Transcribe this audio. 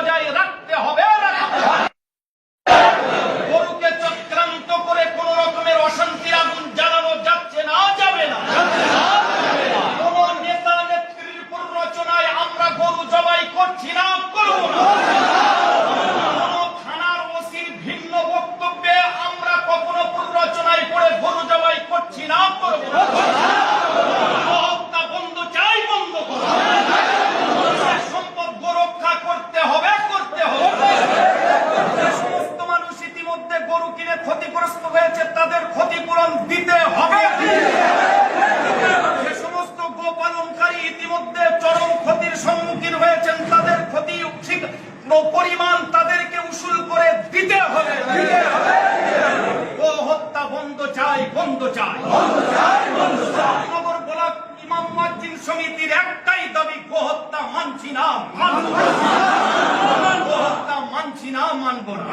বজায় রাখতে হবে। গরুকে চক্রান্ত করে কোন রকমের অশান্তির আগুন জ্বালানো যাচ্ছে না, যাবে না। কোন নেতা নেত্রীর প্ররোচনায় আমরা গরু জবাই করছি না, করব না। কোন থানার ওসির ভিন্ন বক্তব্যে আমরা কখনো প্ররোচনায় পড়ে গরু জবাই করছি না, করব না। হত্যা বন্ধ চাই, বন্ধ করব। সম্পদ রক্ষা করতে হবে, করতে হবে। যে সমস্ত মানুষ ইতিমধ্যে গরু কিনে ক্ষতিগ্রস্ত হয়েছে তাদের ক্ষতিপূরণ দিতে হবে। যে সমস্ত গোপালনকারী ইতিমধ্যে চরম ক্ষতির সম্মুখীন হয়েছেন তাদের ক্ষতি ঠিক পরিমাণ তাদেরকে উসুল করে দিতে হবে। ও হত্যা বন্ধ চাই, বন্ধ চাই। নগর ব্লক ইমাম মুয়াজ্জিন সমিতির একটাই দাবি, গোহত্যা মানছি না, মানব না। গোহত্যা মানছি না, মানব না।